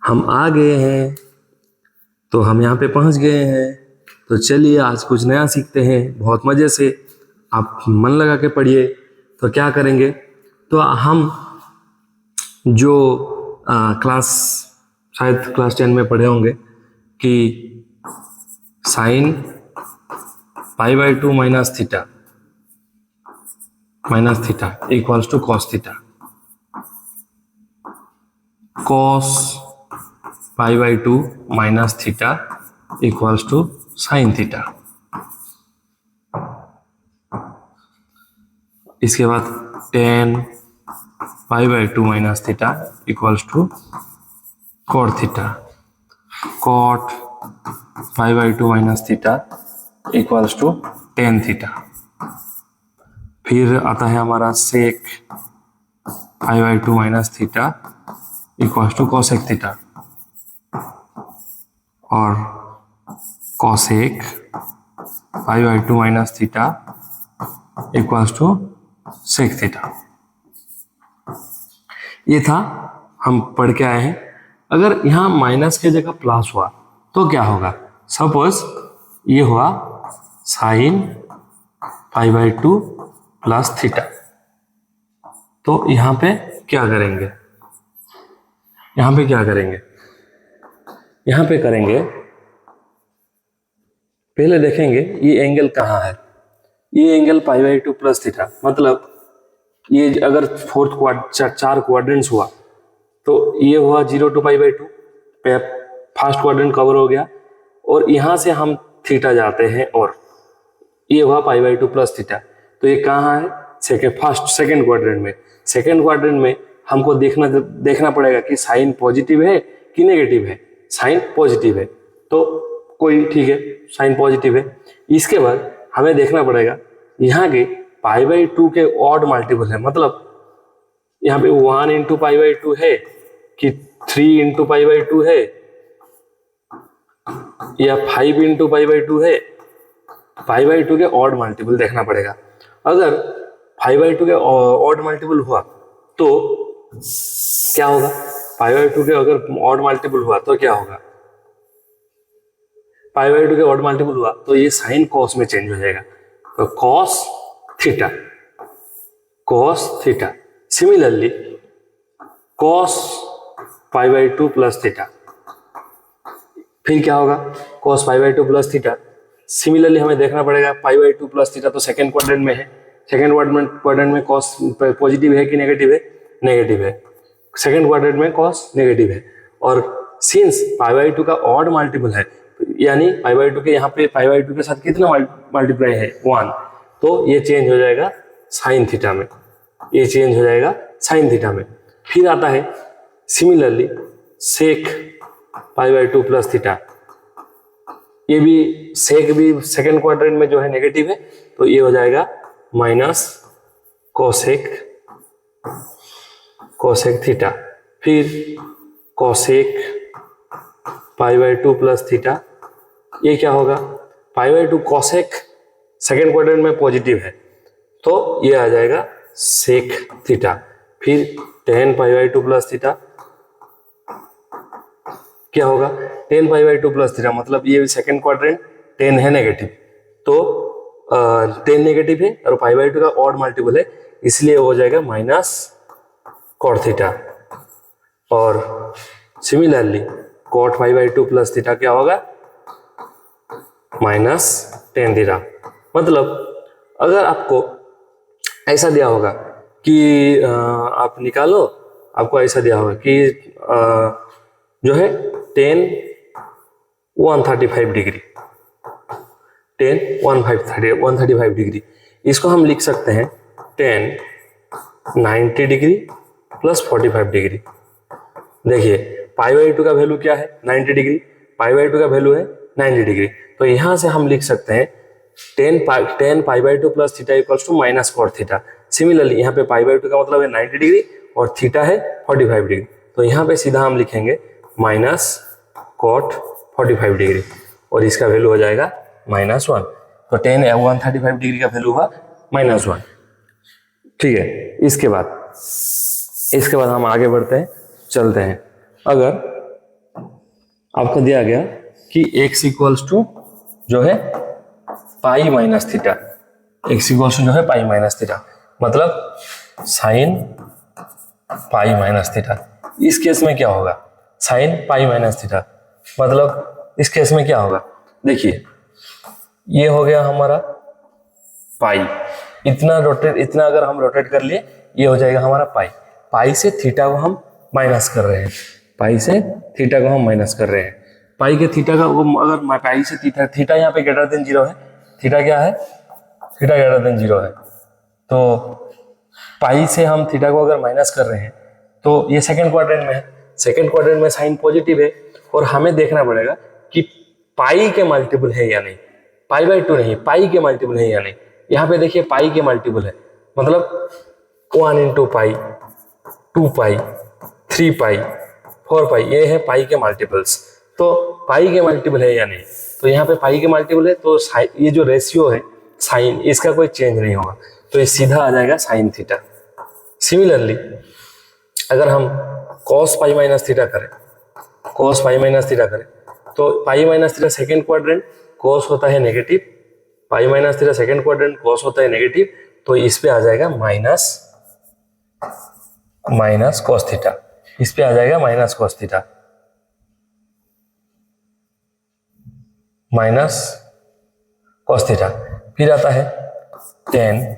हम आ गए हैं, तो हम यहाँ पे पहुँच गए हैं। तो चलिए आज कुछ नया सीखते हैं बहुत मज़े से। आप मन लगा के पढ़िए। तो क्या करेंगे, तो हम जो क्लास शायद क्लास 10 में पढ़े होंगे कि sine π/2 minus theta equals to cos theta, cos π/2 minus theta equals to sine theta. इसके बाद tan π/2 minus theta equals to cot theta, cot π/2 minus theta equals to tan theta. फिर आता है हमारा sec π/2 minus theta equals to cosec theta, और cosec π/2 minus theta equals to sec theta. ये था, हम पढ़ के आए हैं। अगर यहाँ माइनस के जगह प्लस हुआ तो क्या होगा। सपोज ये हुआ साइन π/2 प्लस थीटा, तो यहाँ पे क्या करेंगे, यहाँ पे क्या करेंगे, यहाँ पे करेंगे, पहले देखेंगे ये एंगल कहाँ है। ये एंगल π/2 प्लस थीटा, मतलब ये अगर चार क्वाड्रेंट्स हुआ तो ये हुआ 0 to π/2, फर्स्ट क्वाड्रेंट कवर हो गया, और यहाँ से हम थीटा जाते हैं, और ये हुआ π/2 प्लस थीटा। तो ये कहाँ है, सेकेंड क्वाड्रेंट में। सेकेंड क्वाड्रेंट में हमको देखना पड़ेगा कि साइन पॉजिटिव है कि नेगेटिव है। साइन पॉजिटिव है तो कोई ठीक है, साइन पॉजिटिव है। इसके बाद हमें देखना पड़ेगा यहाँ के π/2 के ऑड मल्टीपल है, मतलब यहाँ पे 1 into π/2 है कि 3 into π/2 है या 5 into π/2 है। π/2 के ऑड मल्टीपल देखना पड़ेगा। अगर 5/2 के ऑड मल्टीपल हुआ तो क्या होगा, π/2 के अगर ऑड मल्टीपल हुआ तो क्या होगा, π/2 के ऑड मल्टीपल हुआ तो ये साइन कॉस में चेंज हो जाएगा, तो cos theta, cos theta. Similarly cos π/2 plus theta, फिर क्या होगा, कॉस π/2 प्लस थीटा। सिमिलरली हमें देखना पड़ेगा π/2 प्लस थीटा तो सेकेंड क्वाड्रेंट में है। सेकेंड क्वाड्रेंट में कॉस पॉजिटिव है कि नेगेटिव है, नेगेटिव है। सेकेंड क्वाड्रेंट में कॉस नेगेटिव है, और सिंस π/2 का ऑड मल्टीपल है, यानी π/2 के यहाँ पे π/2 के साथ कितना मल्टीप्लाई है, 1, तो ये चेंज हो जाएगा साइन थीटा में, ये चेंज हो जाएगा साइन थीटा में। फिर आता है सिमिलरली सेक π/2 प्लस थीटा, ये भी सेक भी सेकेंड क्वाड्रेंट में जो है नेगेटिव है, तो ये हो जाएगा माइनस कोसेक थीटा। फिर कोसेक π/2 प्लस थीटा, ये क्या होगा, π/2 कोसेक सेकेंड क्वाड्रेंट में पॉजिटिव है तो ये आ जाएगा सेक थीटा। फिर tan π/2 प्लस थीटा क्या होगा, tan π/2 प्लस थीटा, मतलब ये सेकेंड क्वाड्रेंट tan है नेगेटिव, तो tan नेगेटिव है और π/2 का ऑड मल्टीपल है, इसलिए हो जाएगा माइनस कॉट थीटा। और सिमिलरली कॉट π/2 प्लस थीटा क्या होगा, माइनस tan थीटा। मतलब अगर आपको ऐसा दिया होगा कि आप निकालो, आपको ऐसा दिया होगा कि जो है tan 135 डिग्री, tan 135 डिग्री, इसको हम लिख सकते हैं tan 90 डिग्री प्लस 45 डिग्री। देखिए π/2 का वैल्यू क्या है, 90 डिग्री, π/2 का वैल्यू है 90 डिग्री, तो यहाँ से हम लिख सकते हैं tan π/2 plus theta equals to minus cot theta. Similarly यहाँ पे π/2 का मतलब है 90 डिग्री और थीटा है 45 डिग्री, तो यहाँ पे सीधा हम लिखेंगे माइनस कॉट 45 डिग्री, और इसका वैल्यू हो जाएगा -1। तो tan 135 डिग्री का वैल्यू हुआ -1। ठीक है, इसके बाद हम आगे बढ़ते हैं, चलते हैं। अगर आपको दिया गया कि x इक्वल्स टू जो है pi minus theta, x equals to जो है पाई माइनस थीटा, मतलब साइन पाई माइनस थीटा। इस केस में क्या होगा, साइन पाई माइनस थीटा, मतलब इस केस में क्या होगा, देखिए ये हो गया हमारा पाई, इतना अगर हम रोटेट कर लिए ये हो जाएगा हमारा पाई। पाई से थीटा को हम माइनस कर रहे हैं, पाई से थीटा को हम माइनस कर रहे हैं। पाई के थीटा का अगर पाई से थीटा यहाँ पे ग्रेटर देन 0 है, थीटा क्या है, थीटा ग्रेटर देन 0 है, तो पाई से हम थीटा को अगर माइनस कर रहे हैं तो ये सेकंड क्वाड्रेंट में है, सेकंड क्वाड्रेंट में साइन पॉजिटिव है, और हमें देखना पड़ेगा कि पाई के मल्टीपल है या नहीं, पाई बाई 2 नहीं, पाई के मल्टीपल है या नहीं। यहाँ पे देखिए पाई के मल्टीपल है, मतलब 1 इंटू पाई, 2 पाई, 3 पाई, 4 पाई, ये है पाई के मल्टीपल्स। तो पाई के मल्टीपल है या नहीं, तो यहाँ पे पाई के मल्टीपल है, तो ये जो रेशियो है साइन, इसका कोई चेंज नहीं होगा, तो ये सीधा आ जाएगा साइन थीटा। सिमिलरली अगर हम कॉस पाई माइनस थीटा करें, कॉस पाई माइनस थीटा करें, तो पाई minus theta second quadrant, cos होता है नेगेटिव, पाई minus theta second quadrant, cos होता है नेगेटिव, तो इस पे आ जाएगा माइनस कॉस थीटा, इस पे आ जाएगा minus cos theta, minus cos theta. फिर आता है टेन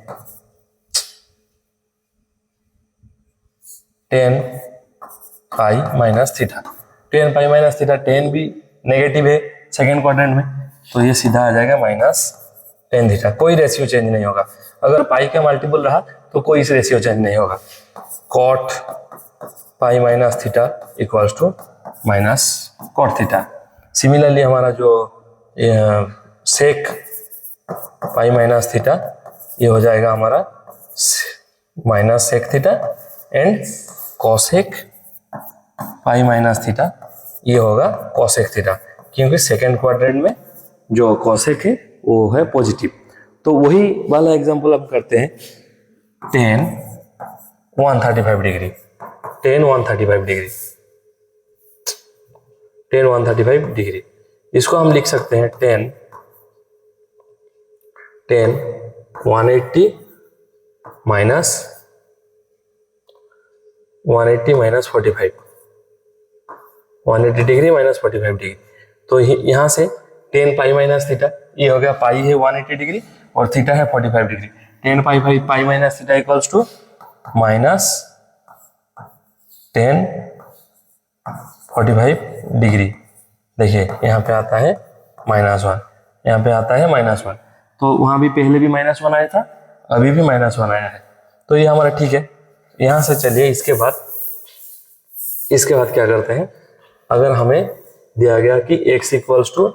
पाई माइनस थीटा, टेन पाई माइनस थीटा, टेन भी नेगेटिव है सेकेंड क्वाड्रेंट में, तो ये सीधा आ जाएगा माइनस टेन थीटा। कोई रेशियो चेंज नहीं होगा, अगर पाई का मल्टीपल रहा तो कोई रेशियो चेंज नहीं होगा। Cot pi minus theta equals to minus cot theta. Similarly हमारा जो सेक पाई माइनस थीटा, ये हो जाएगा हमारा minus sec theta, and cosec pi minus theta, ये होगा कॉसेक थीटा, क्योंकि सेकेंड क्वाड्रेंट में जो कॉसेक है वो है पॉजिटिव। तो वही वाला एग्जांपल हम करते हैं, ten 135 degree, ten 135 degree, ten 135 degree, इसको हम लिख सकते हैं ten 180 minus 45, 180 degree minus 45 degree. तो यहाँ से 10 पाई माइनस थीटा, ये हो गया, पाई है 180 डिग्री और थीटा है 45 degree, 10 pi minus theta equals to minus 10 45 degree. देखिए यहाँ पे आता है -1, यहाँ पे आता है -1, तो वहाँ भी पहले भी -1 आया था, अभी भी -1 आया है, तो ये हमारा ठीक है। यहाँ से चलिए इसके बाद क्या करते हैं, अगर हमें दिया गया कि x equals to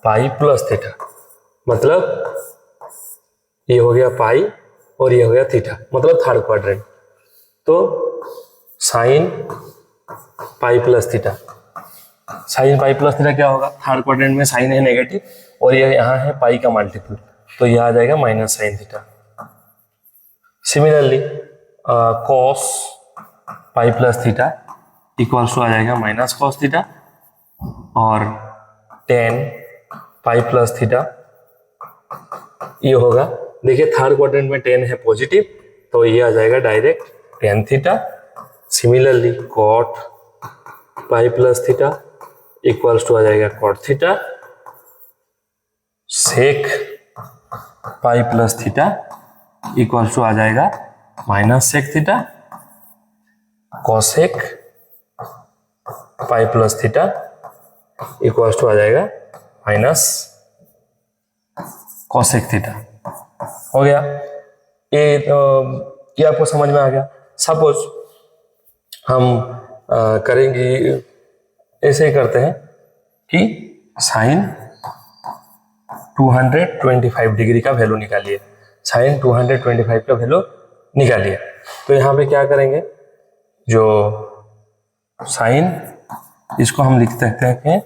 pi plus theta, मतलब ये हो गया पाई और ये हो गया थीटा, मतलब थर्ड क्वाड्रेंट, तो sine pi plus theta, sine pi plus theta क्या होगा, थर्ड क्वाड्रेंट में साइन है नेगेटिव और ये यहाँ है पाई का मल्टीपल, तो यह आ जाएगा minus sine theta. Similarly cos pi plus theta equals to आ जाएगा माइनस कॉस थीटा, और 10 पाई प्लस थीटा ये होगा, देखिए थर्ड क्वाड्रेंट में 10 है पॉजिटिव, तो ये आ जाएगा direct 10 theta. Similarly cot pi plus theta equals to आ जाएगा cot theta, sec pi plus theta equals to आ जाएगा minus sec theta, cosec pi plus theta equals to आ जाएगा माइनस कॉसेक थीटा। हो गया ये आपको समझ में आ गया। सपोज हम करेंगे, ऐसे ही करते हैं कि साइन 225 डिग्री का वैल्यू निकालिए, साइन 225 का वैल्यू निकालिए। तो यहाँ पे क्या करेंगे, जो साइन इसको हम लिख सकते हैं कि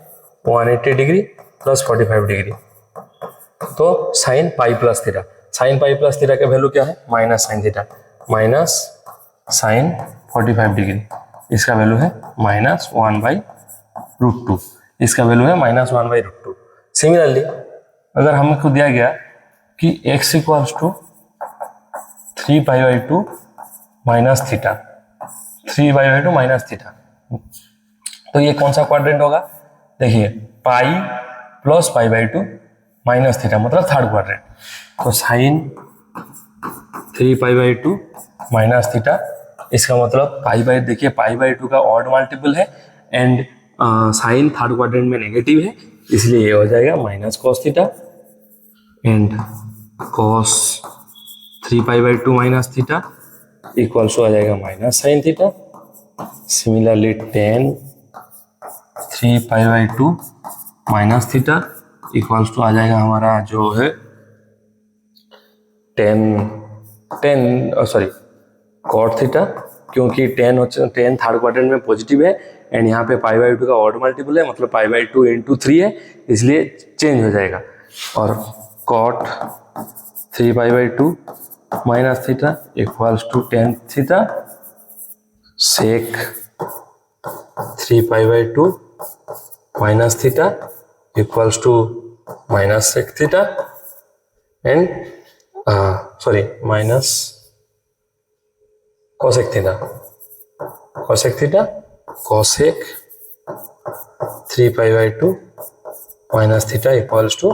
180 डिग्री प्लस 45 डिग्री, तो sine pi plus theta, sine pi plus theta का वैल्यू क्या है, minus sine theta, minus sine 45 degree, इसका वैल्यू है -1/√2। इसका वैल्यू है -1/√2। सिमिलरली अगर हमको दिया गया कि x equals to 3π/2 minus theta, 3π/2 minus theta, तो ये कौन सा क्वाड्रेंट होगा? देखिए पाई प्लस π/2 माइनस थीटा मतलब थर्ड क्वाड्रेंट। तो साइन 3π/2 माइनस थीटा, इसका मतलब देखिए π/2 का ऑड मल्टीपल है एंड साइन थर्ड क्वाड्रेंट में नेगेटिव है, इसलिए ये हो जाएगा minus cos theta and cos 3π/2 minus theta equals आ जाएगा minus sine theta. Similarly tan 3π/2 minus theta equals to आ जाएगा हमारा जो है कॉट थीटा, क्योंकि टेन थर्ड क्वाड्रेंट में पॉजिटिव है एंड यहाँ पे π/2 का ऑड मल्टीपल है मतलब π/2 × 3 है, इसलिए चेंज हो जाएगा। और cot 3π/2 minus theta equals to tan theta sec 3π/2 minus theta equals to minus sec theta and minus cosec theta cosec 3π/2 minus theta equals to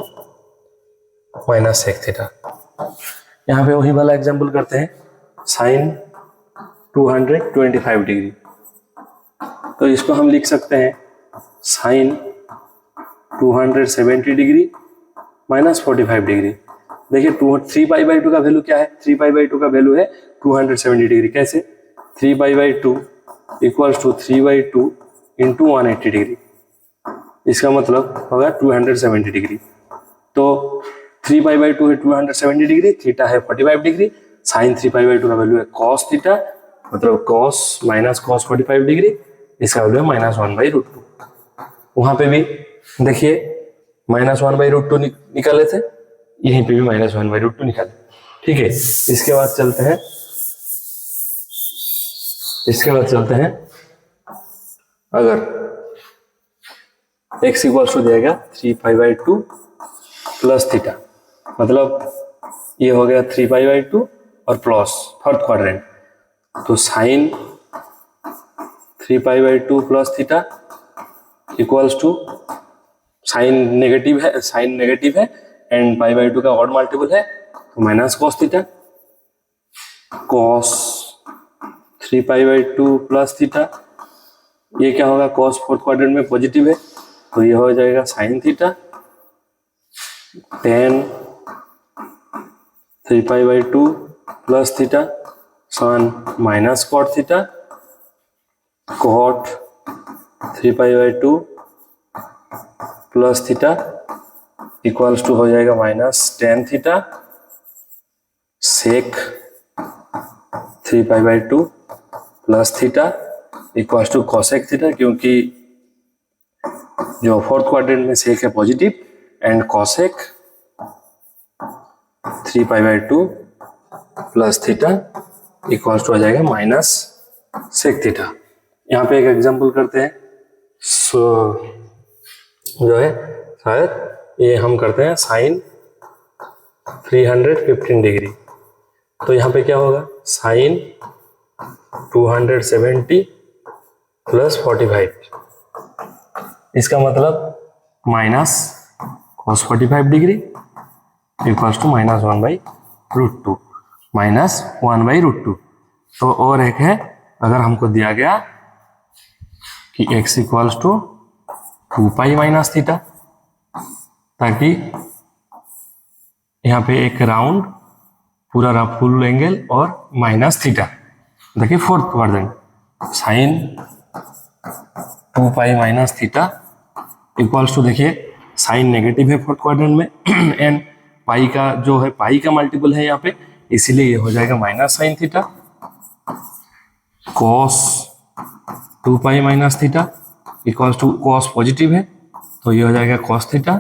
minus sec theta. यहाँ पे वही वाला एग्जाम्पल करते हैं, साइन 225 डिग्री, तो इसको हम लिख सकते हैं साइन 270 डिग्री माइनस 45 डिग्री। देखिए 3π/2 का वैल्यू क्या है? 3π/2 का वैल्यू है 270 डिग्री। कैसे? 3π/2 इक्वल्स टू 3/2 इंटू 180 डिग्री, इसका मतलब होगा 270 डिग्री। तो 3π/2 है 270 डिग्री, थीटा है 45 डिग्री, साइन 3π/2 का वैल्यू है कॉस थीटा मतलब कॉस माइनस कॉस 45 डिग्री, इसका वैल्यू है -1/√2। वहां पे भी देखिए -1/√2 निकाले थे, यहीं पे भी -1/√2 निकाले। ठीक है, इसके बाद चलते हैं अगर x इक्वल्स टू जाएगा 3π/2 प्लस थीटा, मतलब ये हो गया 3π/2 और प्लस फोर्थ क्वाड्रेंट, तो sine 3π/2 plus theta equals to sine negative है एंड π/2 का ऑड मल्टीपल है तो minus cos theta, cos 3π/2 plus theta, ये क्या होगा? कॉस फोर्थ क्वाड्रेंट में पॉजिटिव है तो ये हो जाएगा sine theta, tan 3π/2 plus theta सन minus cot theta, cot 3π/2 plus theta equals to हो जाएगा -10 theta sec 3π/2 plus theta equals to cosec theta, क्योंकि जो फोर्थ क्वाड्रेंट में सेक है positive and cosec 3π/2 plus theta equals to हो जाएगा minus sec theta. यहाँ पे एक एग्जांपल करते हैं, जो है शायद ये हम करते हैं साइन 315 डिग्री, तो यहाँ पे क्या होगा? साइन 270 प्लस 45, इसका मतलब minus cos 45 degree equals to -1/√2 -1/√2। तो और एक है, अगर हमको दिया गया कि x equals to 2π minus theta, ताकि यहाँ पे एक राउंड पूरा फुल एंगल और माइनस थीटा, देखिए fourth quadrant, sine 2π minus theta equals to, देखिए साइन नेगेटिव है फोर्थ क्वाड्रेंट में एंड पाई का जो है पाई का मल्टीपल है यहाँ पे, इसीलिए ये हो जाएगा minus sine theta, cos 2π minus theta equals to cos positive है तो ये हो जाएगा cos theta,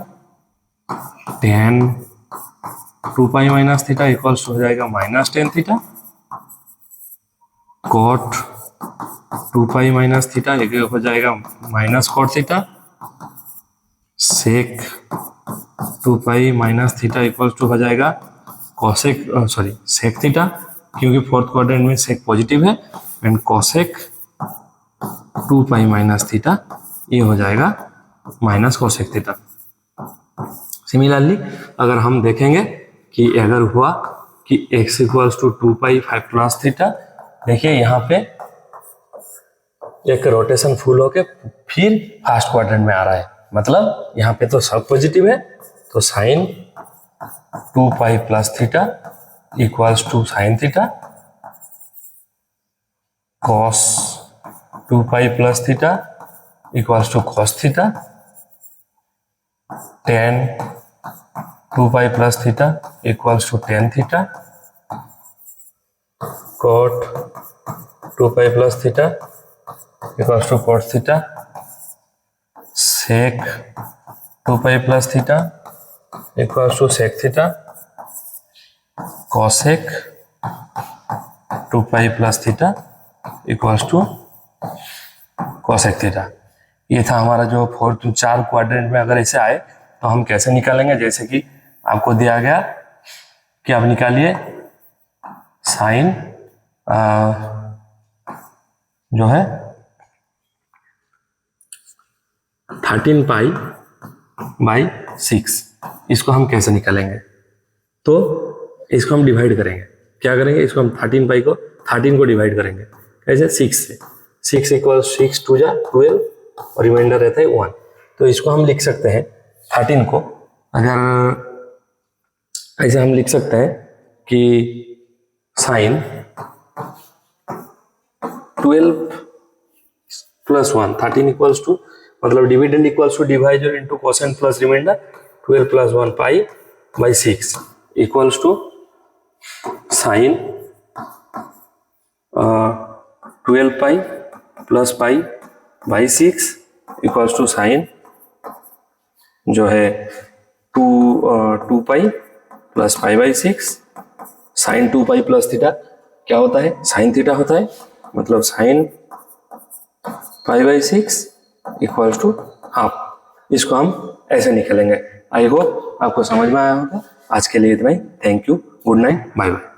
tan 2π minus theta equals to हो जाएगा -10 थीटा, कॉट 2π माइनस थीटा हो जाएगा minus cot theta sec 2 pi minus theta equals to हो जाएगा कॉसेक सेक थीटा, क्योंकि फोर्थ क्वाड्रेंट में सेक पॉजिटिव है, and cosec 2 pi minus theta ये हो जाएगा माइनस कॉसेक थीटा। सिमिलरली अगर हम देखेंगे कि अगर हुआ कि x equals to 2 pi 5 plus theta, देखिए यहाँ पे एक रोटेशन फुल होके फिर फर्स्ट क्वाड्रेंट में आ रहा है, मतलब यहाँ पे तो सब पॉजिटिव है, तो sine 2 pi plus theta equals to sine theta, cos 2 pi plus theta equals to cos theta, tan 2 pi plus theta equals to tan theta, cot 2 pi plus theta equals to cot theta, sec 2 pi plus theta equals to sec theta, cosec 2 pi plus theta equals to cosec theta. ये था हमारा जो fourth 4 quadrant में अगर ऐसे आए तो हम कैसे निकालेंगे, जैसे कि आपको दिया गया कि आप निकालिए साइन जो है 13 पाई बाई 6, इसको हम कैसे निकालेंगे, तो इसको हम डिवाइड करेंगे। क्या करेंगे, इसको हम 13 को डिवाइड करेंगे कैसे, 6 से। 6 इक्वल 6 2 जा 12 और रिमाइंडर रहता है 1, तो इसको हम लिख सकते हैं 13 को, अगर ऐसे हम लिख सकते हैं कि साइन 12 प्लस 1 13 इक्वल्स टू, मतलब dividend equals to divisor into quotient plus remainder, 12 plus 1 pi by 6 equals to sine 12 pi plus pi by 6 equals to sine जो है 2 pi plus pi by 6, sine 2 pi plus theta क्या होता है, sine theta होता है, मतलब sine pi by 6 equals to half. इसको हम ऐसे निकालेंगे। आई होप आपको समझ में आया होगा। आज के लिए इतना ही। Thank you, good night, bye bye.